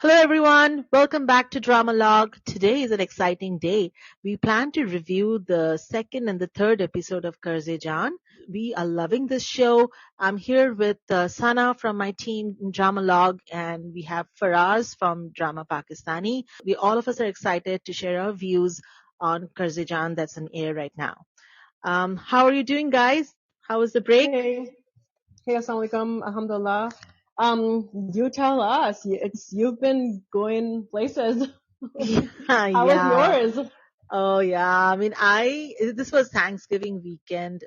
Hello, everyone. Welcome back to Drama Log. Today is an exciting day. We plan to review the second and the third episode of Karze Jaan. We are loving this show. I'm here with Sana from my team in Drama Log, and we have Faraz from Drama Pakistani. We all of us are excited to share our views on Karze Jaan that's on air right now. How are you doing, guys? How was the break? Hey, assalamu alaikum, alhamdulillah. You tell us. You've been going places. How was Yeah. yours? Oh yeah, I mean, this was Thanksgiving weekend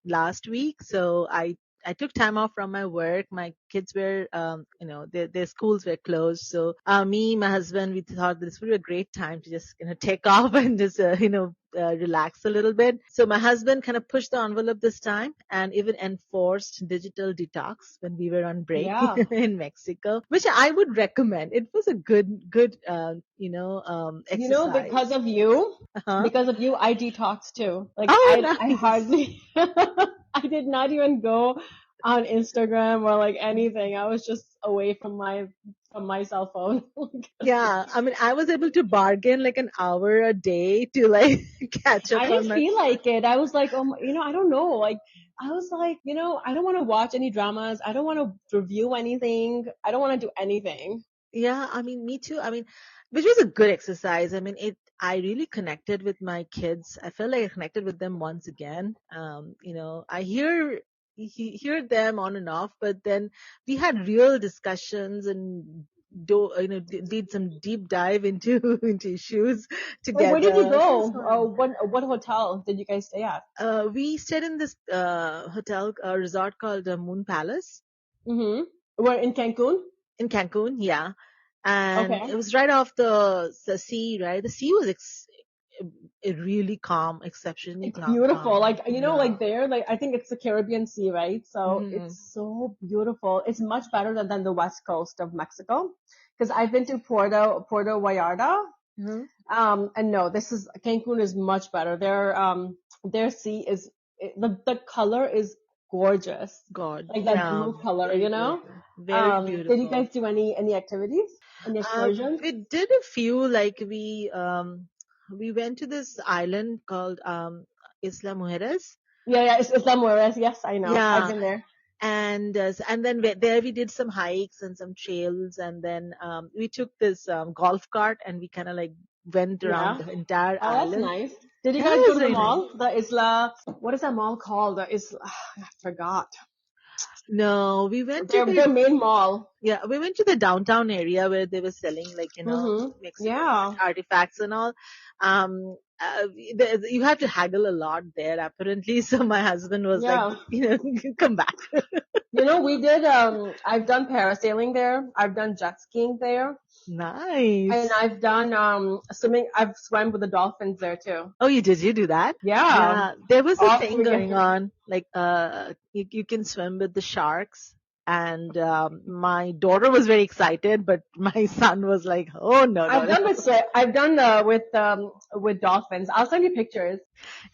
last week, so I took time off from my work. My kids were, their schools were closed, so me, my husband, we thought this would be a great time to just take off and just relax a little bit. So my husband kind of pushed the envelope this time and even enforced digital detox when we were on break Yeah. in Mexico, which I would recommend. It was a good exercise. Because of you, I detoxed too. Like Oh, I nice. hardly, I did not even go on Instagram or like anything. I was just away from my cell phone. Yeah, I mean, I was able to bargain like an hour a day to like catch I up on didn't my. feel like it. I was like, I don't know. Like, I was like, I don't want to watch any dramas. I don't want to review anything. I don't want to do anything. Yeah, I mean, me too. I mean, which was a good exercise. I mean, I really connected with my kids. I felt like I connected with them once again. I hear them on and off, but then we had real discussions and did some deep dive into into issues Like, where did you together. So it was go? fun. What hotel did you guys stay at? We stayed in this hotel resort called Moon Palace Mm-hmm. We're in Cancun. in Cancun, yeah, and it Okay. was right off the sea, right? The sea was really calm, exceptionally It's beautiful. calm. Like, Yeah. like there, like I think it's the Caribbean Sea, right? So Hmm. it's so beautiful. It's much better than the west coast of Mexico. Because I've been to Puerto Vallarta. Hmm. And no, this is Cancun is much better. Their sea is the color is gorgeous, God, like that yeah, blue color, very you know. beautiful, very Did you beautiful. guys do any activities, any excursions? We did a few, like we went to this island called Isla Mujeres. Yeah, it's La Mujeres. Yes, I know. I've Yeah, been there. and then there we did some hikes and some trails, and then we took this golf cart and we kind of like went around Yeah. the entire Oh, that's island. nice. Did you Yeah, guys it go was to the very nice. mall? The Isla. What is that mall called? The Isla. I forgot. No, we went to Their main mall. we went to the downtown area where they were selling like Mhm. Mexican Yeah. artifacts and all. You have to haggle a lot there apparently. So my husband was like, Yeah. come back. We did. I've done parasailing there. I've done jet skiing there. And Nice. I've done swimming. I've swam with the dolphins there too. Oh, you do that? Yeah, Yeah, there was a all thing three. going on. Like, you can swim with the sharks. And my daughter was very excited, but my son was like, "Oh no, no, no!" I've done with dolphins. I'll send you pictures.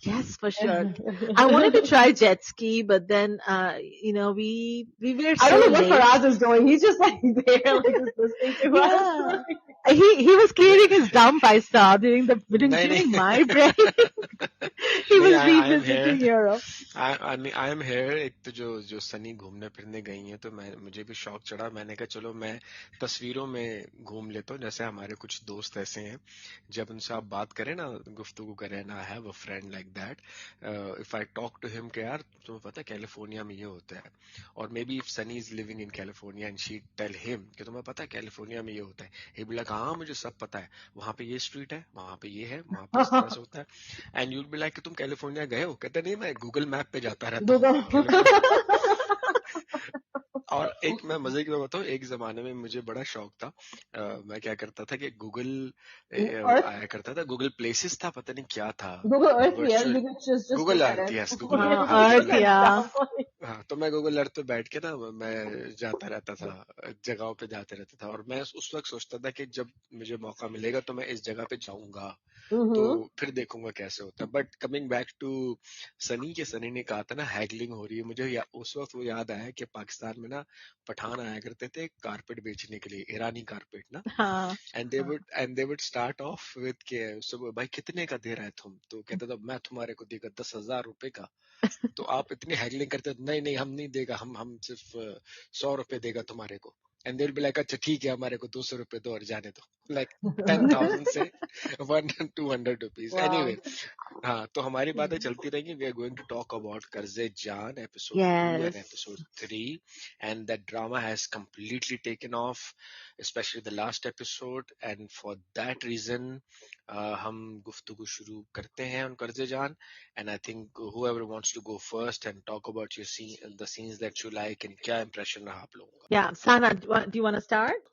Yes, for sure. I wanted to try jet ski, but then, we were I don't so know what late. Faraz is doing. He's just like there, like just listening to us. Yeah, he was clearing his dump. I saw नहीं during नहीं my break. He नहीं was I am revisiting here Europe. I am here एक तो जो सनी घूमने फिरने गई हैं तो मुझे भी शौक चढ़ा मैंने कहा चलो मैं तस्वीरों में घूम लेता हूँ जैसे हमारे कुछ दोस्त ऐसे हैं जब उनसे आप बात करें ना गुफ्तगू करें ना I have a friend like that if I talk to him कि यार तुम्हें पता है कैलिफोर्निया में ये होता है और maybe if Sunny is living in California and she tell him कि तुम्हें पता है कैलिफोर्निया में ये होता है ही बी लाइक हाँ मुझे सब पता है वहां पे ये स्ट्रीट है वहां पे ये है वहां पे इस तरह से होता है एंड यूल बी लाइक कि तुम कैलिफोर्निया गए हो कहते नहीं मैं गूगल मैप पे जाता रहता हूँ कैलिफोर्निया और एक मैं मजे की बात बताऊं एक जमाने में मुझे बड़ा शौक था मैं क्या करता था कि गूगल Earth, आया करता था गूगल प्लेसेस था पता नहीं क्या था Google Earth, yeah, virtual you can just Google look at earth it. Yes Google Earth हाँ You Earth, Google can earth yeah. download it. हाँ तो मैं गूगल अर्थ पे बैठ के ना मैं जाता रहता था जगहों पे जाते रहता था और मैं उस वक्त सोचता था कि जब मुझे मौका मिलेगा तो मैं इस जगह पे जाऊंगा तो फिर देखूंगा कैसे होता है but coming back to Sunny के सनी ने कहा था ना हैगलिंग हो रही है मुझे उस वक्त वो याद आया कि पाकिस्तान में ना ना पठान आया करते थे कारपेट बेचने के लिए, ईरानी कारपेट ना, हाँ, and they would start of with के सुबह भाई कितने का दे रहा है तुम, तो कहता था मैं तुम्हारे को देगा 10,000 रुपए का, तो आप इतनी हैगलिंग करते हो, नहीं नहीं हम नहीं देगा, हम सिर्फ 100 रुपए देगा तुम्हारे को, and they will be like अच्छा ठीक है हमारे को 200 रुपए दो और जाने दो, लाइक 10,000 से 1 200 रुपीज Wow. एनीवे। हाँ तो हमारी बातें चलती रहेंगी। We are going to talk about Qarz e Jaan episode 2 yes. And episode 3, and that drama has completely taken off, especially the last episode, and for that reason हम गुफ्तगू शुरू करते हैं उन कर्जे जान, and I think whoever wants to go first and talk about your scene, the scenes that you like, and क्या impression रहा आप लोगों का। Yeah, Sana, do you want to start?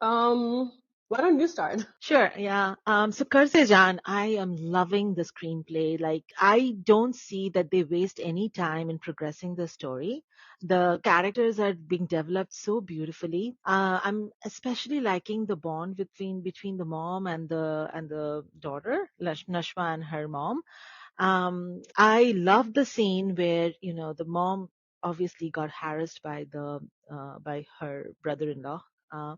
Why don't you start? Sure, yeah. So Karse Jan, I am loving the screenplay. Like, I don't see that they waste any time in progressing the story. The characters are being developed so beautifully. I'm especially liking the bond between the mom and the daughter, Nashwa and her mom. I love the scene where the mom obviously got harassed by her brother-in-law, uh,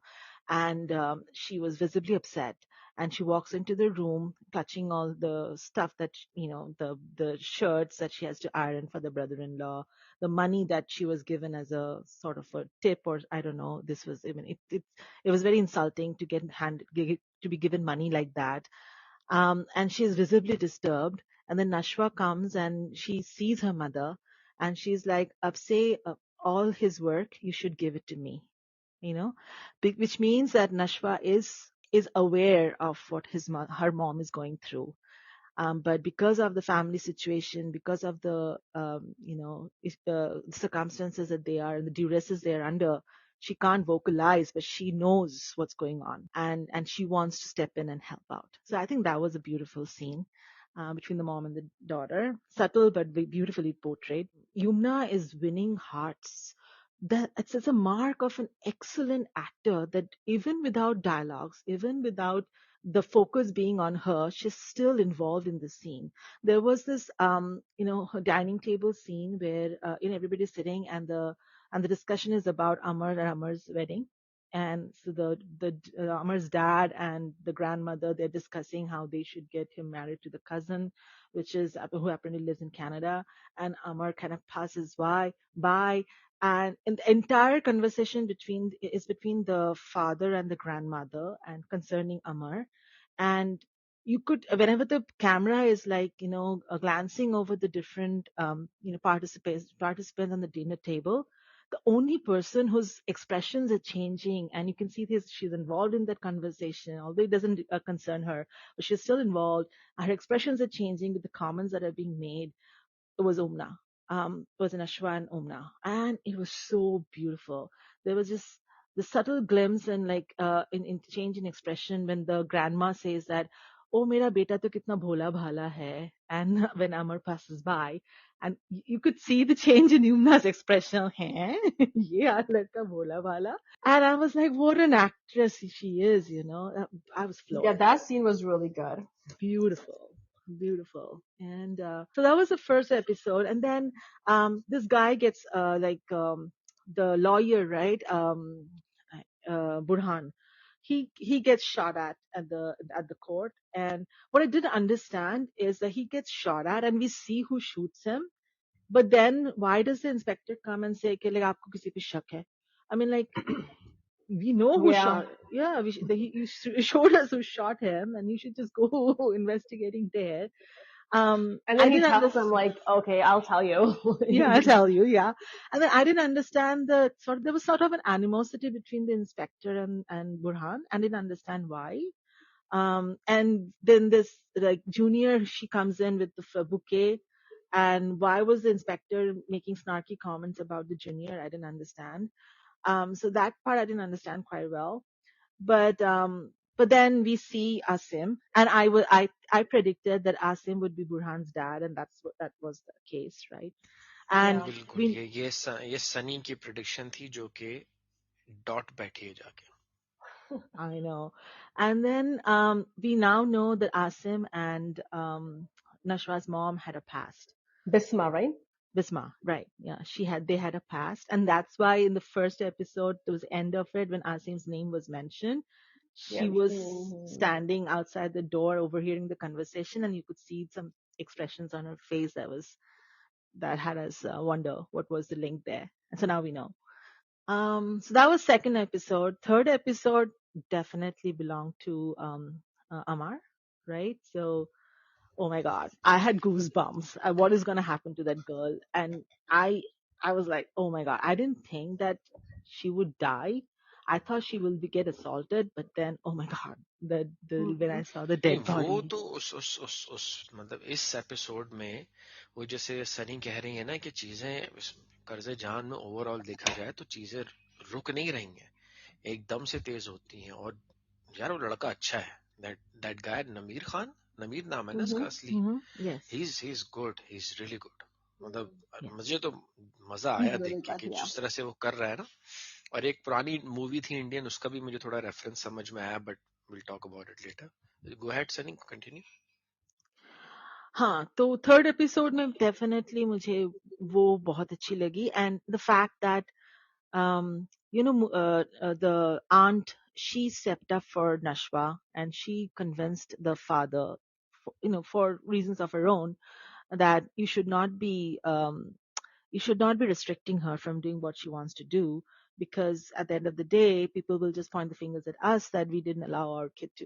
and she was visibly upset. And she walks into the room, clutching all the stuff that the shirts that she has to iron for the brother-in-law, the money that she was given as a sort of a tip, or I don't know. This was even it was very insulting to to be given money like that. And she's visibly disturbed. And then Nashwa comes and she sees her mother, and she's like, "Ab say all his work, you should give it to me." You know, which means that Nashwa is aware of what her mom is going through. But because of the family situation, because of the circumstances that they are and the duresses they are under, she can't vocalize, but she knows what's going on, and she wants to step in and help out. So I think that was a beautiful scene between the mom and the daughter, subtle but beautifully portrayed. Yumna is winning hearts. That it's a mark of an excellent actor, that even without dialogues, even without the focus being on her, she's still involved in the scene. There was this, her dining table scene where, everybody's sitting, and the discussion is about Amar and Amar's wedding. And so the Amar's dad and the grandmother, they're discussing how they should get him married to the cousin, which is who apparently lives in Canada. And Amar kind of passes by, and the entire conversation between the father and the grandmother and concerning Amar. And you could, whenever the camera is like glancing over the different participants on the dinner table, the only person whose expressions are changing, and you can see this, she's involved in that conversation, although it doesn't concern her, but she's still involved. Her expressions are changing with the comments that are being made. It was Omna. It was an Ashwa and Omna. And it was so beautiful. There was just the subtle glimpse and like in change in expression when the grandma says that, "Oh, mera beta to kitna bhola bhala hai." And when Amar passes by, and you could see the change in Umna's expression. Hai? Ye aaj ladka bhola bhala. And I was like, what an actress she is, I was Yeah, floored. that scene was really good. Beautiful. And so that was the first episode. And then this guy gets the lawyer, right? Burhan. He gets shot at the court. And what I didn't understand is that he gets shot at, and we see who shoots him. But then why does the inspector come and say, "Ke like aapko kisi pe shak hai?" I mean, like, we know who Yeah. shot. Yeah, you showed us who shot him, and you should just go investigating there. And I then he didn't tells him understand. like, okay, I'll tell you. Yeah, I'll tell you. Yeah, and then I didn't understand there was sort of an animosity between the inspector and Burhan. I didn't understand why. And then this like junior, she comes in with the bouquet, and why was the inspector making snarky comments about the junior? I didn't understand. So that part I didn't understand quite well. But then we see Asim, and I predicted that Asim would be Burhan's dad, and that was the case, right? And Yeah. बिल्कुल we ये सनी की prediction थी जो कि dot बैठी है जाके। I know. And then we now know that Asim and Nashwa's mom had a past. Bisma, right? Bisma, right? Yeah, they had a past, and that's why in the first episode, towards the end of it, when Asim's name was mentioned, Yeah. she was Mhm. standing outside the door, overhearing the conversation, and you could see some expressions on her face that had us wonder what was the link there. And so now we know. So that was second episode. Third episode definitely belonged to Amar, right? So oh my god, I had goosebumps. What is going to happen to that girl? And I was like, oh my god, I didn't think that she would die. I thought she will get assaulted, but then oh my god, the when I Mhm. saw the नहीं dead वो body. तो उस मतलब इस episode में वो जैसे सनी कह रही है ना कि चीजें कर्जे जान में ओवरऑल देखा जाए तो चीजें रुक नहीं रही हैं, एकदम से तेज होती हैं। और यार वो लड़का अच्छा है, दैट गाय नमीर खान, नमीर नाम है ना इसका Mhm. असली। Yes, he is good, he is really good. मतलब yes. मुझे तो मजा He's आया देख really के good. कि Yeah. जिस तरह से वो कर रहा है ना। और एक पुरानी मूवी थी इंडियन, उसका भी मुझे थोड़ा रेफरेंस समझ में आया, but will talk about it later. Go ahead Sunny, continue. हाँ, तो थर्ड एपिसोड में डेफिनेटली मुझे वो बहुत अच्छी लगी, and the fact that the aunt, she stepped up for Nashwa and she convinced the father, for reasons of her own, that you should not be restricting her from doing what she wants to do, because at the end of the day, people will just point the fingers at us that we didn't allow our kid to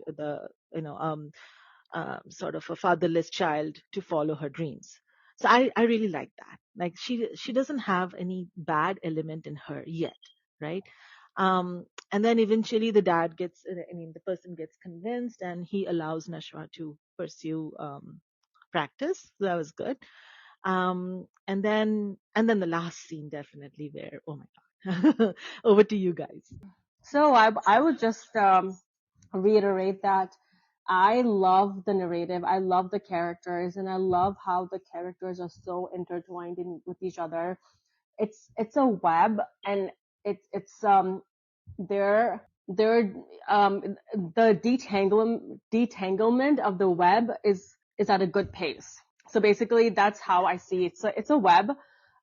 sort of a fatherless child to follow her dreams. So I really like that. Like she doesn't have any bad element in her yet, right? And then eventually the dad gets, I mean, the person gets convinced and he allows Nashwa to pursue practice. So that was good. And then the last scene definitely where, oh my God. Over to you guys. So I would just reiterate that I love the narrative. I love the characters, and I love how the characters are so intertwined with each other. It's a web, and it's they're the detanglement of the web is at a good pace. So basically, that's how I see it. So it's a web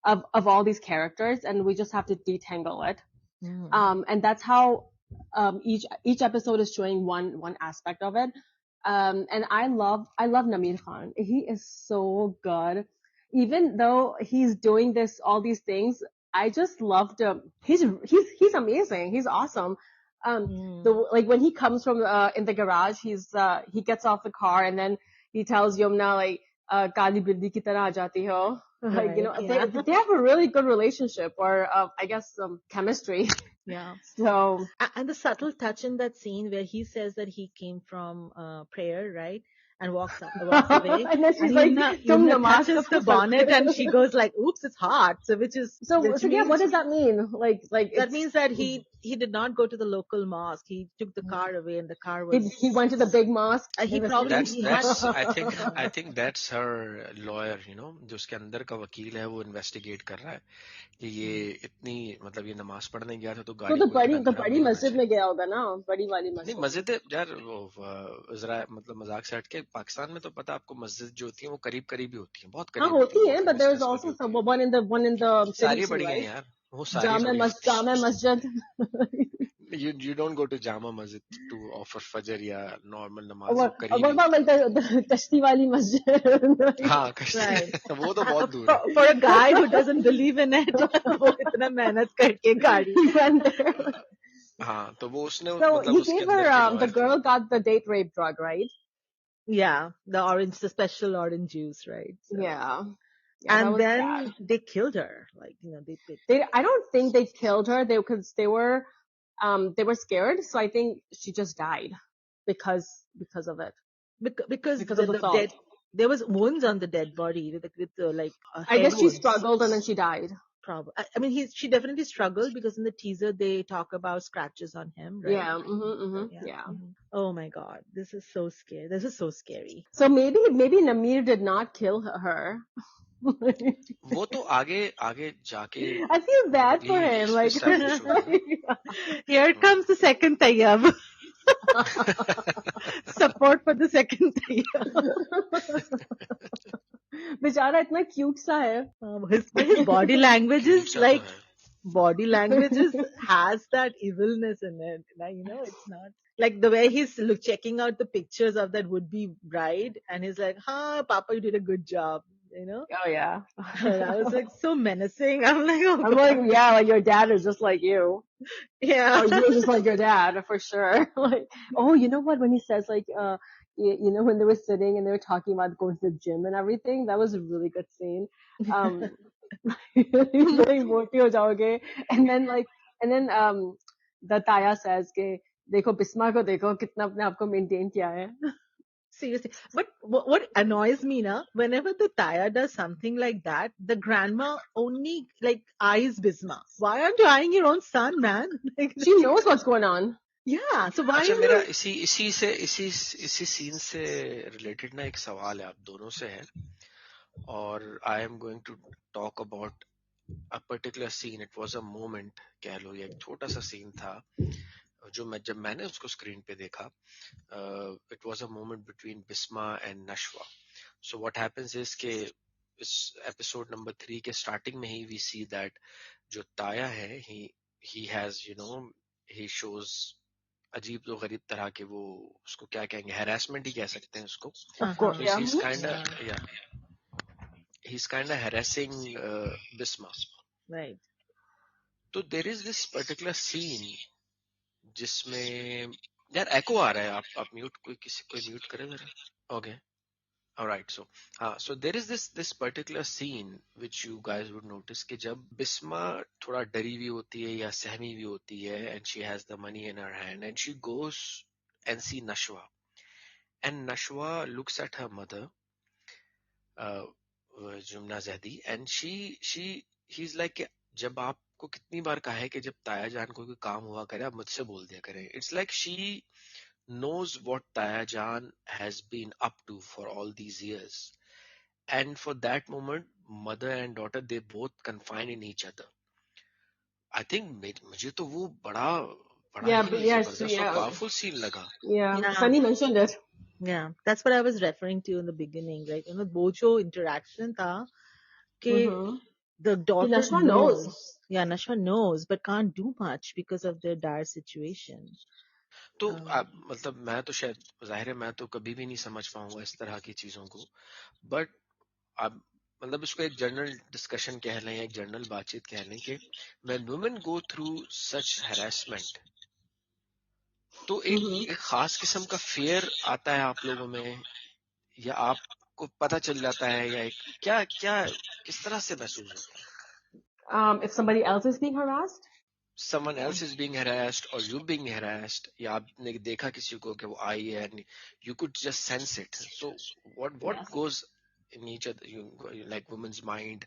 of all these characters, and we just have to detangle it. And that's how each episode is showing one aspect of it. And I love Namir Khan. He is so good. Even though he's doing all these things, I just loved him. He's amazing. He's awesome. The Mm. like when he comes from in the garage, he gets off the car and then he tells Yumna like "Kali bildi ki tarah aa jati ho." Like Right. Yeah. they have a really good relationship, or I guess some chemistry. Yeah. So And the subtle touch in that scene where he says that he came from prayer, right? And walks away. and then And she's like, "Tum Yumna namaz touches the kab se bonnet karte and ho?" she goes like, oops, it's hot. So which So yeah, what means does that mean? Like that it's means that he did not go to the local mosque. He took the car away and the car was he went to the big mosque he in the probably city. he had That's yeah. I think that's her lawyer, जो उसके अंदर का वकील है वो investigate कर रहा है कि ये इतनी, मतलब ये नमाज पढ़ने गया था तो तो गाड़ी को इतना तो गर्म बड़ी नहीं होना मस्जिद चाहिए। में गया होगा ना, बड़ी वाली नहीं मस्जिद। मस्जिद है यार, वो इजराइल, मतलब मजाक से हट के पाकिस्तान में तो पता आपको मस्जिद जो होती है वो करीब करीब ही होती है, बहुत हाँ करीब होती है, होती वो है, but ऑफिस there is पर भी also होती some है। one in the city सारी too, बड़ी हैं right? यार, वो सारी बड़ी होती जामे मस्जिद। है। you don't go to Jama Masjid to offer फजर या नॉर्मल नमाज, वो करीब what ही about होती like है। the कश्ती वाली मस्जिद? हाँ Right. वो तो बहुत दूर है। For a guy who doesn't believe in it, वो इतना मेहनत करके गाड़ी. He went there. हाँ तो वो उसने So मतलब he उसके gave अंदर her की the लॉयर थी। girl got the date rape drug, right? Yeah, the special orange juice, right? So, Yeah. Yeah, that and was sad. then they killed her. Like, they I don't think they killed her. Because they were scared. So I think she just died because of it. because Because of the the salt. dead, there was wounds on the dead body with like I head guess she wounds. struggled and then she died. Probably. I mean, she definitely struggled because in the teaser they talk about scratches on him, right? Yeah. So, Yeah. Oh my God, this is so scary. This is so scary. So maybe Namir did not kill her. वो तो आगे आगे जाके I feel bad मतलब for यही him. इस पे Like establish होगा ना। Here comes the second tayyab. Support for the second tayyab. बेचारा इतना क्यूट सा है. His body language cute is सा तो like है. body language has that evilness in it. Like, it's not like the way he's checking out the pictures of that would-be bride, and he's like, "Huh, Papa, you did a good job." Oh yeah. That was like so menacing. I'm like, oh I'm god, like, yeah, like your dad is just like you. yeah. Or you're just like your dad for sure. Like, oh, you know what? When he says like, when they were sitting and they were talking about going to the gym and everything, that was a really good scene. Um, he's like, मोटी हो जाओगे, and then the Taya says कि देखो बिस्मा को देखो कितना अपने आप को maintain किया है. Seriously. But what annoys me now, whenever the Taya does something like that, the grandma only like eyes Bisma. Why aren't you eyeing your own son, man? Like, She knows what's going on. yeah. So why अच्छा, are मेरा you? इसी scene से related ना एक सवाल है आप दोनों से है, और I am going to talk about a particular scene. It was a moment कह लो, या एक छोटा सा सीन था जो जब मैंने उसको स्क्रीन पे देखा. It was a moment between Bisma and Nashwa. So what happens is के इस एपिसोड नंबर 3 के स्टार्टिंग में ही वी सी दैट जो ताया है, ही हैज ही शोज अजीब तो गरीब तरह के, वो उसको क्या कहेंगे, हैरेसमेंट ही कह सकते हैं उसको. Of course, So yeah. he's kind of harassing Bisma. Right. तो there is this particular scene जिसमें यार एको आ रहा है. आप म्यूट, कोई म्यूट करे जरा. Okay, alright. So there is this particular scene which you guys would notice कि जब बिस्मा थोड़ा डरी हुई होती है या सहमी हुई होती है, and she has the money in her hand and she goes and see Nashwa, and Nashwa looks at her mother, Yumna Jahadi, and he's like, जब आपको कितनी बार कहा है कि जब ताया जान को कोई काम हुआ करे आप मुझसे बोल दिया करें. It's like she knows what Taya Jan has been up to for all these years. And for that moment, mother and daughter, they both confine in each other. I think मुझे तो वो बड़ा Yeah, ही but yes, जबरदस्त और yeah, powerful scene लगा. yeah. Yeah. Sunny mentioned it. Yeah. That's what I was referring to in the beginning. Like, Bojo interaction tha ke Mm-hmm. the daughter Nashwa knows. knows. Yeah, Nashwa knows, but can't do much because of their dire situation. तो मतलब मैं तो शायद जाहिर है मैं तो कभी भी नहीं समझ पाऊंगा इस तरह की चीजों को, बट अब मतलब इसको एक जनरल डिस्कशन कह लें या एक जनरल बातचीत कह लें कि when women go through such harassment, तो एक खास किस्म का फेयर आता है आप लोगों में, या आपको पता चल जाता है, या एक क्या क्या किस तरह से महसूस होता है. If somebody else is being harassed. Someone else is being harassed or you being harassed, या आपने देखा किसी को कि वो आई है and you could just sense it. So what Yes. goes in each other, like women's mind,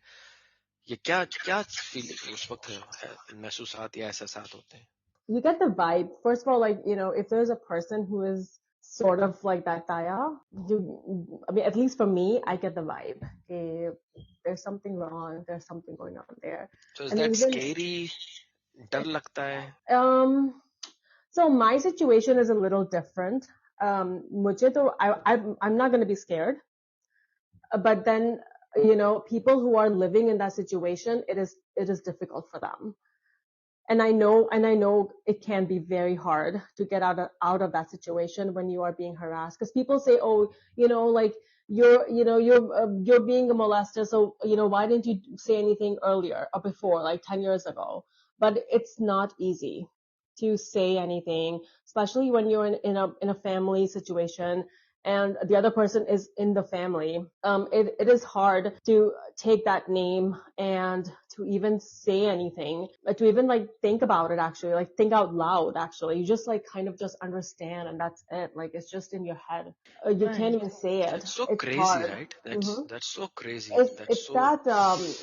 ये क्या फीलिंग उस वक्त महसूसात या एहसासात होते हैं. You get the vibe. First of all, like, if there's a person who is sort of like that Taya, I mean, at least for me, I get the vibe. Okay, there's something wrong. There's something going on there. So is And that even, scary? डर लगता है. So my situation is a little different. मुझे तो I'm not going to be scared. But then, people who are living in that situation, it is difficult for them. And I know it can be very hard to get out of that situation when you are being harassed, because people say, oh, like you're being a molester, so why didn't you say anything earlier or before, like 10 years ago? But it's not easy to say anything, especially when you're in a family situation and the other person is in the family. It is hard to take that name and to even say anything, to even like think about it, actually, like think out loud, actually. You just like kind of just understand, and that's it. Like it's just in your head. You Right. can't even say it. That's so It's crazy, hard. right? Mhm. That's so crazy. That's It's so. that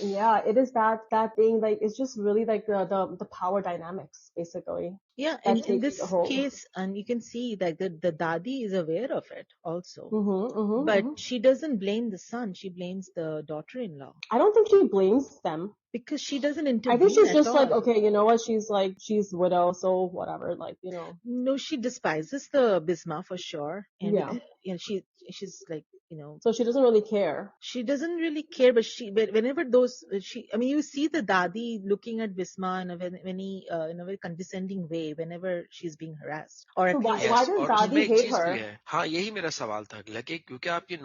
yeah, it is that thing, like it's just really like the power dynamics, basically. Yeah, That in takes a this hold. case, and you can see that the dadi is aware of it also, Mm-hmm, but mm-hmm. she doesn't blame the son. She blames the daughter-in-law I don't think she blames them. because she doesn't I think intervene she's at just like, all. okay, you know what? She's widow, so whatever. Like, No, she despises the Bisma for sure, and Yeah. she's like So she doesn't really care. She doesn't really care, but whenever you see the Dadi looking at Visma in a very condescending way whenever she's being harassed, or So at least why yes does और उसमें Dadi एक hate चीज भी her? है हाँ यही मेरा सवाल था लगे क्योंकि आप ये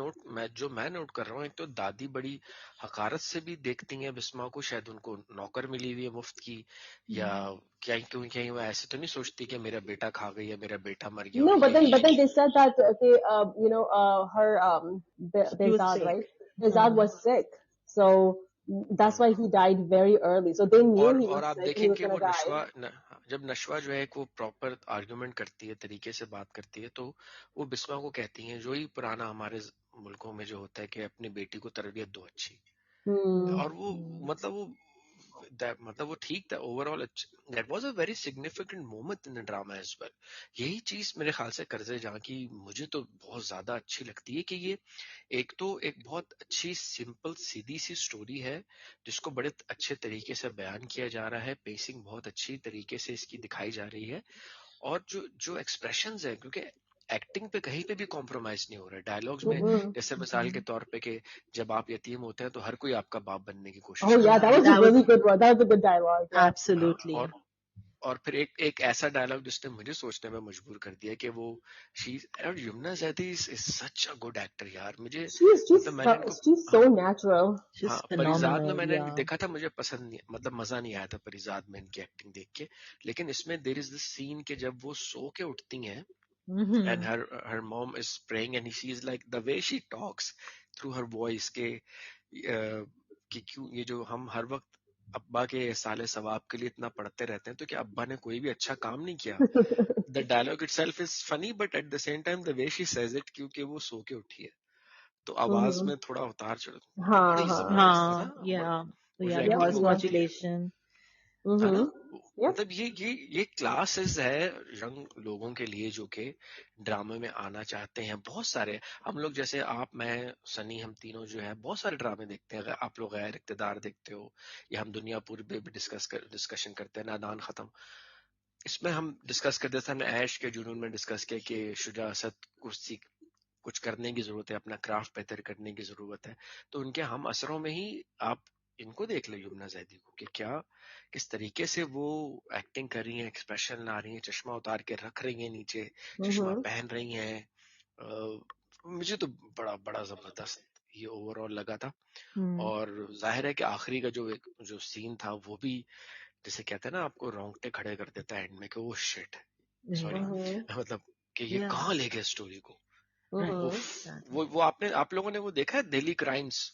मैं नोट कर रहा हूँ एक तो दादी बड़ी हकारत से भी देखती हैं बिस्मा को शायद उनको नौकर मिली हुई है मुफ्त की या कहीं वो ऐसे तो नहीं सोचती कि मेरा बेटा खा गई या मेरा बेटा मर गया और No, but ये then they said that her he was Behzad, sick. right? Behzad was sick, so that's why he died very early. So they knew he was और आप sick and he देखें was कि gonna वो die. जब नशवा जो है एक वो प्रॉपर आर्गुमेंट करती है तरीके से बात करती है तो वो बिस्मा को कहती हैं जो ही पुराना हमारे मुल्कों में जो होता है कि अपनी बेटी को तरबियत दो अच्छी और वो मतलब वो ठीक था overall that was a very significant moment in the drama as well यही चीज मेरे ख्याल से कर्जे जहाँ की मुझे तो बहुत ज्यादा अच्छी लगती है कि ये एक बहुत अच्छी सिंपल सीधी सी स्टोरी है जिसको बड़े अच्छे तरीके से बयान किया जा रहा है पेसिंग बहुत अच्छी तरीके से इसकी दिखाई जा रही है और जो जो एक्सप्रेशंस है क्योंकि एक्टिंग पे कहीं पे भी कॉम्प्रोमाइज नहीं हो रहा है डायलॉग्स में जैसे मिसाल के तौर पे कि जब आप यतीम होते हैं तो हर कोई आपका बाप बनने की कोशिश Oh yeah, करता that है was a really good one. That was a good dialogue. Yeah. Absolutely. और फिर एक ऐसा डायलॉग जिसने मुझे सोचने में मजबूर कर दिया कि वो और Yamuna Zaidi is such a good actor यार मुझे She's so natural. She's हाँ परिजाद में phenomenal. मैंने Yeah. देखा था मुझे पसंद नहीं मतलब मजा नहीं आया था परिजाद में इनकी एक्टिंग देख के लेकिन इसमें देयर इज दिस सीन के जब वो सो के उठती हैं and her mom is praying and she is like the way she talks through her voice कि क्यों ये जो हम हर वक्त अब्बा के साले सवाब के लिए इतना पढ़ते रहते हैं तो क्या अब्बा ने कोई भी अच्छा काम नहीं किया the dialogue itself is funny but at the same time the way she says it क्योंकि वो सो के उठी है तो आवाज में थोड़ा उतार चढ़ बड़ी जबरदस्त है ना Yeah. मुझे Yeah, एक्टिंग voice वो करती है modulation. है ना Yep. मतलब ये क्लासेस है यंग लोगों के लिए जो कि ड्रामे में आना चाहते हैं बहुत सारे हम लोग जैसे आप मैं सनी हम तीनों जो है बहुत सारे ड्रामे देखते हैं अगर आप लोग गैर इक़्तिदार देखते हो या हम दुनिया पूरी पे भी डिस्कशन करते हैं नादान खत्म इसमें हम डिस्कस करते थे हमने ऐश के जुनून में डिस्कस किया कि शुजा असद कुछ करने की जरूरत है अपना क्राफ्ट बेहतर करने की जरूरत है तो उनके हम असरों में ही आप इनको देख लो यमुना जैदी को कि क्या किस तरीके से वो एक्टिंग कर रही हैं एक्सप्रेशन ला रही हैं चश्मा उतार के रख रही हैं नीचे चश्मा पहन रही हैं मुझे तो बड़ा बड़ा जबरदस्त ये ओवरऑल लगा था और जाहिर है कि आखिरी का जो सीन था वो भी जैसे कहते हैं ना आपको रोंगटे खड़े कर देता है एंड में कि वो शिट सॉरी मतलब कि ये कहाँ ले गए स्टोरी को वो आप लोगों ने वो देखा है दिल्ली क्राइम्स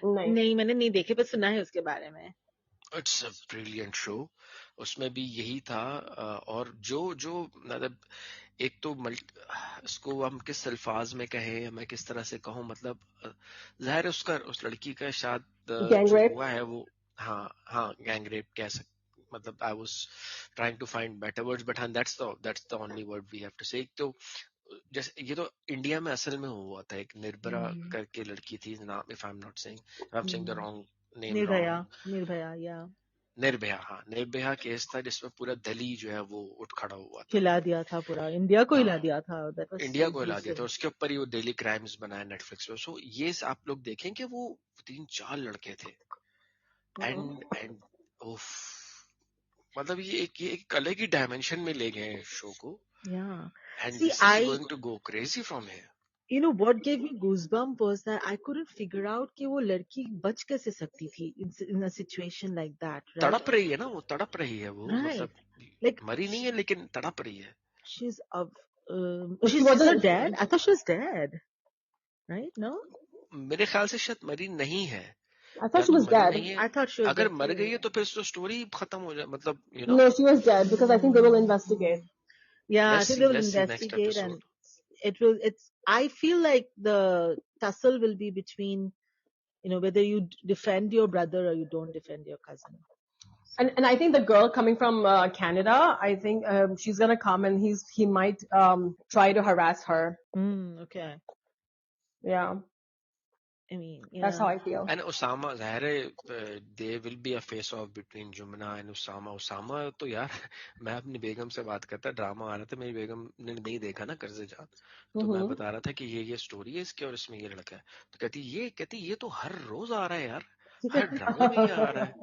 नहीं मैंने नहीं देखे पर सुना है उसके बारे में इट्स अ ब्रिलियंट शो उसमें भी यही था और जो मतलब एक तो इसको हम किस अल्फाज में कहें मैं किस तरह से कहूँ मतलब जाहिर है उस लड़की का शायद जो हुआ है वो हाँ गैंग रेप कह सकते मतलब I was trying to find better words but हाँ that's the only word we have to say तो जैसे ये तो इंडिया में असल में हुआ था एक निर्भया करके लड़की थी नाम if I am not saying I am saying the wrong name wrong Nirbhaya case था जिसमें पूरा दिल्ली जो है वो उठ खड़ा हुआ था हिला दिया था पूरा इंडिया को हिला दिया था इंडिया को हिला दिया था उसके ऊपर ही वो डेली क्राइम्स बनाया नेटफ्लिक्स पे सो ये आप लोग देखें कि वो 3-4 लड़के थे एंड ओफ मतलब ये एक अलग ही डायमेंशन में ले गए शो को and this is going to go crazy from here. You know what gave me goosebump was that I couldn't figure out कि वो लड़की बच कैसे सकती थी in a situation like that, right? तड़प रही है ना वो तड़प रही है वो मतलब like मरी नहीं है लेकिन तड़प रही है. She's not dead. I thought she was dead, right? No. मेरे ख्याल से शायद मरी नहीं है. I thought she was dead. I thought she was अगर dead. मर गई है तो फिर तो स्टोरी खत्म हो जाए मतलब you know. No, she was dead because I think they will investigate. Yeah, I think they will investigate and I feel like the tussle will be between, whether you defend your brother or you don't defend your cousin. And I think the girl coming from Canada, I think she's gonna come and he might try to harass her. Okay. Yeah. I mean, That's how yeah. I feel. And Usama ज़ाहिर है they will be a face off between Jumna and Usama तो यार मैं अपनी बेगम से बात करता drama आ रहा था मेरी बेगम ने नहीं देखा ना कर्जे जान तो मैं Mm-hmm. बता रहा था कि ये स्टोरी है इसकी और इसमें ये लड़का है तो कहती ये तो हर रोज आ रहा है यार हर ड्रामे में ये आ रहा है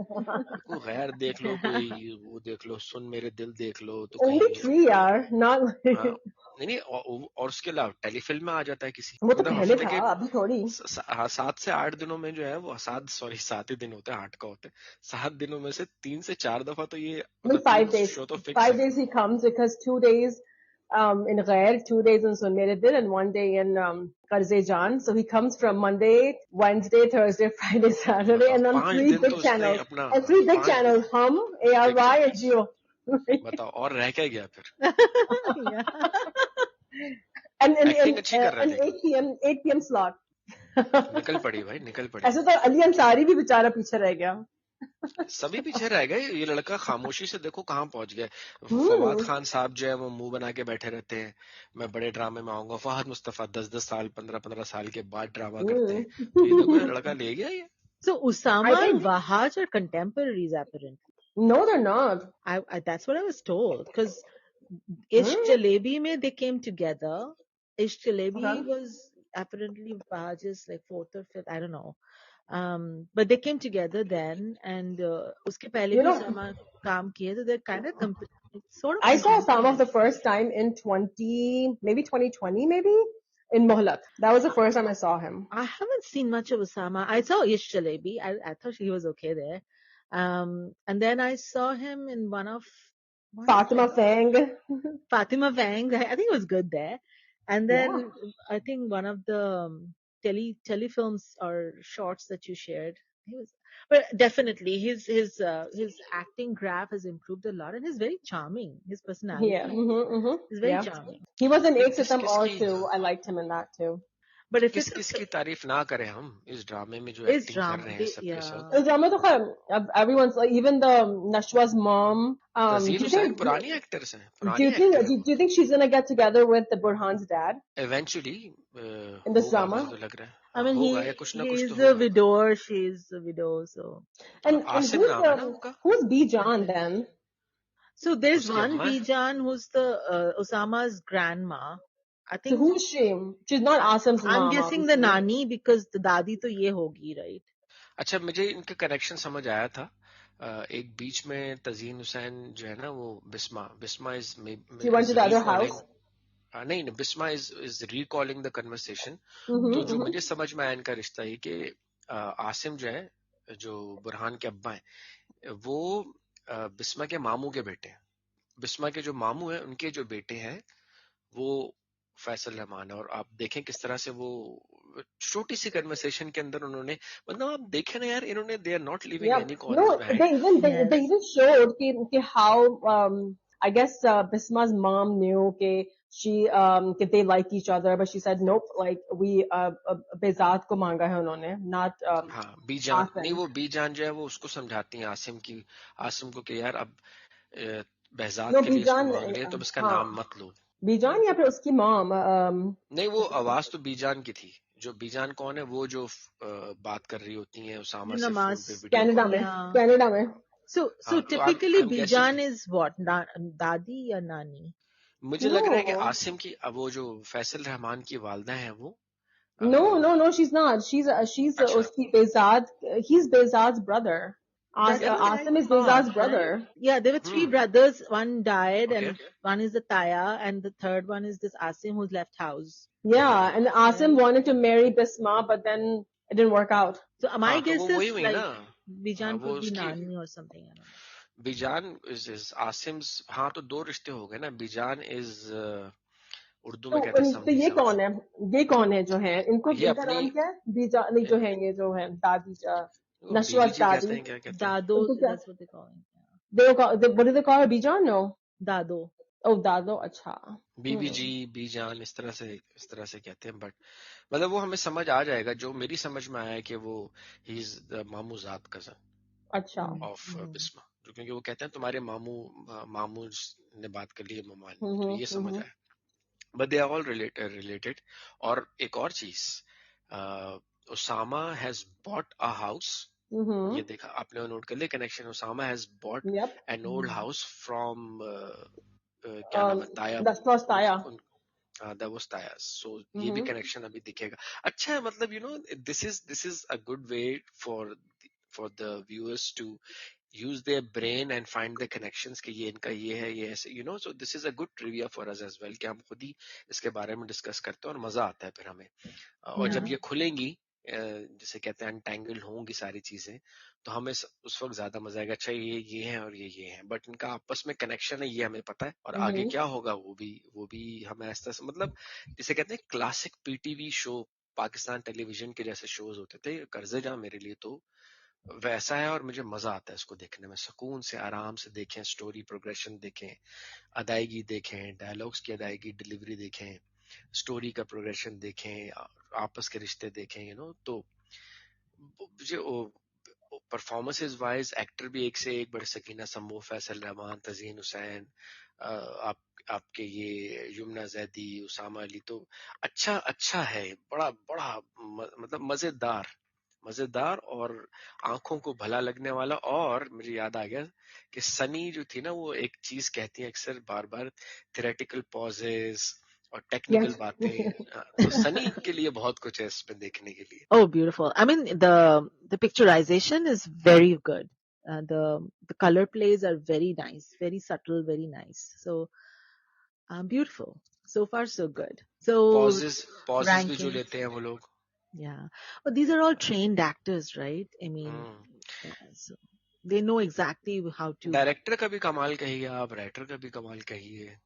कोई गैर देख लो कोई वो देख लो सुन मेरे दिल देख लो तो Only कहीं 3 यार, not हाँ like नहीं और उसके अलावा टेलीफिल्म में आ जाता है किसी वो तो मतलब पहले हफ्ते था, के अभी थोड़ी. 7 से 8 दिनों में जो है वो 7 ही दिन होते हैं 8 का होते हैं 7 दिनों में से 3 से 4 दफा तो ये I mean, मतलब 5 3 days. शो तो फिक्स 5 है days he comes because 2 days in Ghair, 2 days in Sun Mere Dil, and 1 day in Karze Jaan. So he comes from Monday, Wednesday, Thursday, Friday, Saturday, बताओ and on 5 three दिन तो big उसने channels. अपना And 3 big 5 दिन channels, Hum, big ARY, and channels Jio. बताओ और रह क्या गया फिर Yeah. एक्टिंग अच्छी कर रहा है And लेकिन 8 p.m. slot. निकल पड़ी भाई निकल पड़ी ऐसे तो अली अंसारी भी बेचारा पीछे रह गया. सभी पीछे रह गए ये लड़का खामोशी से देखो कहाँ पहुंच गया फवाद Hmm. खान साहब जो है वो मुंह बना के बैठे रहते हैं मैं बड़े ड्रामे में आऊंगा फहद मुस्तफा 10-10 साल 15-15 साल के बाद ड्रामा करते हैं तो ये देखो ये Hmm. लड़का ले गया ये So I Usama and think Wahaj are contemporaries, apparently. no, they're not. That's what I was told. Because Ishq Hmm. Jalebi mein they came together. Ishq Jalebi Okay. was apparently Wahaj's like fourth or fifth, I don't know. But they came together then, and uske pehle You bhi know, Usama kaam kiye, so they're kind of sort of I saw Osama the contemporaries. first time in 2020, maybe in Mohlak. That was the first time I saw him. I haven't seen much of Osama. I saw Ish Jalebi. I thought he was okay there. And then I saw him in one of Fatima Fang. Fatima Vang. I think it was good there. And Yeah. then I think one of the telefilms or shorts that you shared. He was, but definitely his acting graph has improved a lot, and he's very charming. His Yeah. personality Mm-hmm. is very Yeah. charming. He was in ये Ek किस Sitam किस Aur की too. I liked him in that too. But if किस it's किस की तारीफ ना करें हम इस ड्रामे में जो it's एक्टिंग कर drama, रहे हैं सबके सब The drama to khair, everyone's like, even the Nashwa's mom. Tazeen Do you Hussain think पुरानी एक्टर्स हैं do पुरानी you think एक्टर है do वो you think she's gonna get together with the Burhan's dad eventually in this होगा drama? मुझे तो लग रहा है I हाँ mean, होगा या कुछ ना कुछ तो he's a होगा widower, she's a widow, so And Asim नाम है ना उनका who's Bijan then? there's उसकी one अम्मा है Bijan who's the Osama's grandma. I So think who is she? She's not Asim's I'm mom, guessing the obviously. nani because the dadi to ye hogi, right? अच्छा मुझे इनके connection समझ आया था एक बीच में तजीन हुसैन जो है ना वो Bisma She went is to the other recalling house. नहीं Bisma is recalling the conversation तो जो Mm-hmm. मुझे समझ में आया इनका रिश्ता ये कि आसिम जो है जो बुरहान के अब्बा हैं वो बिस्मा के मामू के बेटे हैं बिस्मा के जो मामू हैं उनके जो बेटे हैं वो फैसल रहमान है और आप देखें किस तरह से वो छोटी सी कन्वर्सेशन के अंदर उन्होंने मतलब आप देखें ना यार इन्होंने they are not living Yeah. Any corners No, behind Yes. they even showed how I guess Bisma's mom knew that they liked each other, but she said nope. Like we Bezat ko manga hai unhone, not हाँ बीजान नहीं Asim. वो बीजान जो है वो उसको समझाती हैं आसिम को कि यार अब बहजाद No, के लिए इसको Bijan. मांग रही है तो अब इसका हाँ, नाम मत लो Bijan या फिर उसकी mom. नहीं वो आवाज तो बीजान की थी जो बीजान कौन है वो जो बात कर रही होती हैं उसामा The से फोन पे namaz. वीडियो Canada कॉल पे में, Yeah. Canada में. So हाँ तो आई typically am guessing Bijan is what? Dadi or nani? मुझे लग रहा है कि No, आसिम की अब वो जो फैसल रहमान की वालदा है वो no, she's not. She's अच्छा उसकी Bezat. He's Bezat's brother. That's what I Asim is thought, Bezat's right? brother. Yeah, there were three hmm brothers. One died, okay and one is the Taya, and the third one is this Asim who's left house, Yeah, and Asim right? wanted to marry Bisma, but then it didn't work out. So my हाँ तो guess वो is वही हुई ना like Bijan वो could be उसकी Nani or something. I don't know. बीजान is Asim हाँ तो दो रिश्ते हो गए ना बीजान इज उर्दू में तो कहते हैं तो समधी ये सास कौन है? ये कौन है जो है? ये इनका अपनी नाम क्या है? बीजा नहीं जो है ये जो है दादी वो बीवी नशवत जी कहते दादी. हैं क्या कहते हैं Dado, उनको क्या? that's what they call him. What do they call her? Bijan? No. Dado. Oh, दादो. अच्छा. बीबी जी बीजान इस तरह से कहते हैं बट मतलब वो हमें समझ आ जाएगा जो मेरी समझ में आया है कि वो ही इज द मामूजात कजन अच्छा. ऑफ बिस्मा जो क्योंकि वो कहते हैं तुम्हारे मामू ने बात कर ली है ममान ने तो ये समझ आया but they are all related और एक और चीज Osama has bought a house. ये देखा आपने, नोट कर लिया connection. Osama has bought Yep. an old house from क्या नाम है, ताया. That's was Taya. That was Tayas. So ये भी कनेक्शन अभी दिखेगा. अच्छा है, मतलब this is a good way for the viewers to use their brain and find the connections कि ये इनका ये है, ये ऐसे, so this is a good trivia for us as well कि हम खुद ही इसके बारे में डिस्कस करते हैं और मजा आता है फिर हमें. और जब ये खुलेंगी, जैसे कहते हैं अनटैंगल्ड होंगी सारी चीजें, तो हमें उस वक्त ज्यादा मजा आएगा. अच्छा ये है और ये है, बट इनका आपस में कनेक्शन है, ये हमें पता है. और आगे क्या होगा वो भी हमें ऐसा, मतलब जिसे कहते हैं classic PTV show, Pakistan television के जैसे शोज होते थे. कर्जे जहां मेरे लिए तो वैसा है, और मुझे मजा आता है इसको देखने में. सुकून से आराम से देखें, स्टोरी प्रोग्रेशन देखें, अदायगी देखें, डायलॉग्स की अदायगी, डिलीवरी देखें, स्टोरी का प्रोग्रेशन देखें, आपस के रिश्ते देखें. तो मुझे परफॉर्मेंसेस वाइज एक्टर भी एक से एक बड़े. सकीना समो, फैसल रहमान, तजीन हुसैन, आपके ये यमुना जैदी, उसामा अली, तो अच्छा है. बड़ा बड़ा मतलब मजेदार और आंखों को भला लगने वाला. और मुझे याद आ गया कि सनी जो थी ना, वो एक चीज कहती है अक्सर बार बार, थेरेटिकल पॉजेस और टेक्निकल बातें. तो सनी के लिए बहुत कुछ है इसमें देखने के लिए. Oh, beautiful. I mean, the picturization is very good. The color plays are very nice, very subtle, very nice. So beautiful. So far, so good. So pauses भी जो ranking, लेते हैं वो लोग. yeah. But these are all trained actors, right? I mean, so they know exactly how to. Director का भी कमाल कहिए आप, राइटर का भी कमाल कहिए.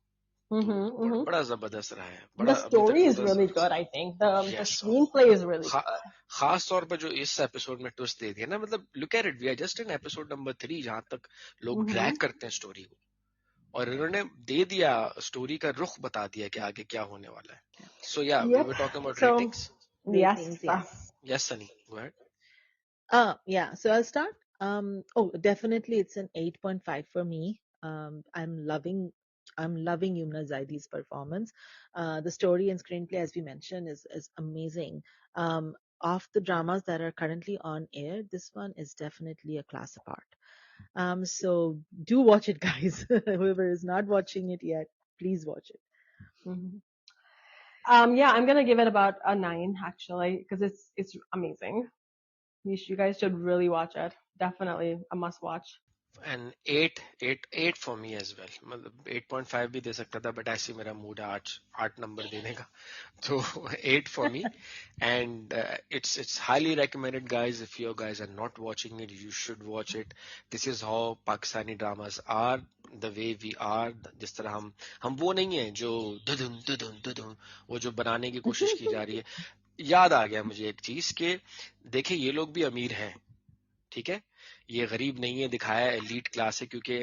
तो बड़ा जबरदस्त रहा है. The story is really good, I think. The screenplay is really good. खास तौर पर जो इस एपिसोड में ट्विस्ट दे दिया ना, मतलब look at it, we are just in episode number 3 जहां तक लोग ड्रैग करते हैं स्टोरी को, और इन्होंने दे दिया, स्टोरी का रुख बता दिया कि आगे क्या होने वाला है. सो या we were talking about ratings. Yes, Sunny, go ahead. Yeah, so I'll start. Definitely it's an 8.5 for me. I'm loving Yumna Zaidi's performance. The story and screenplay, as we mentioned, is amazing. Of the dramas that are currently on air, this one is definitely a class apart. So do watch it, guys. Whoever is not watching it yet, please watch it. Yeah, I'm gonna give it about a 9 actually, because it's amazing. You guys should really watch it. Definitely a must watch. And 8 for me as well. मतलब 8.5 भी दे सकता था, but ऐसे मेरा mood है 8 number देने का, तो 8 for me. And it's highly recommended, guys. If you guys are not watching it, you should watch it. This is how Pakistani dramas are, the way we are. जिस तरह हम वो नहीं है जो दुदुन वो जो बनाने की कोशिश की जा रही है. याद आ गया मुझे एक चीज के, देखिए ये लोग भी अमीर हैं, ठीक है, ये गरीब नहीं है, दिखाया एलीट क्लास है, क्योंकि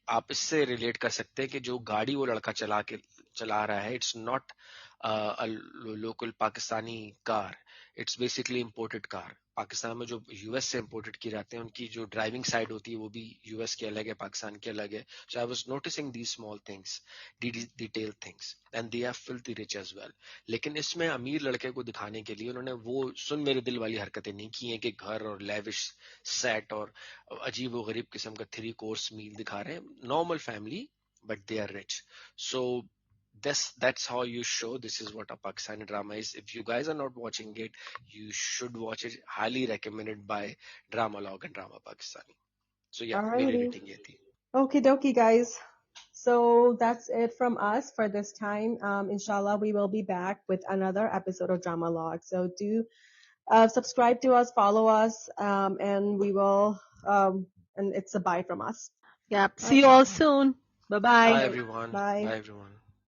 आप इससे रिलेट कर सकते हैं कि जो गाड़ी वो लड़का चला रहा है, it's not local Pakistani car, it's basically imported car. Pakistan में जो यूएस से इंपोर्टेड की जाते हैं, उनकी जो ड्राइविंग साइड होती है वो भी यूएस की अलग है, पाकिस्तान की अलग है. So I was noticing these small things, detail things, and they are filthy rich as well. लेकिन इसमें अमीर लड़के को दिखाने के लिए उन्होंने वो सुन मेरे दिल वाली हरकतें नहीं की हैं कि घर और लेविश सेट और अजीब व गरीब किस्म का 3 कोर्स मील दिखा रहे हैं. Normal family, but they are rich. So that's how you show this is what a Pakistani drama is. If you guys are not watching it, you should watch it. Highly recommended by Dramalog and Drama Pakistani. So yeah, मेरी rating ये थी. Okie dokie, guys. So that's it from us for this time. Inshallah, we will be back with another episode of Drama Log. So do subscribe to us, follow us, and we will. And it's a bye from us. Yeah. See you all soon. Bye-bye. Bye everyone. Bye. Bye everyone.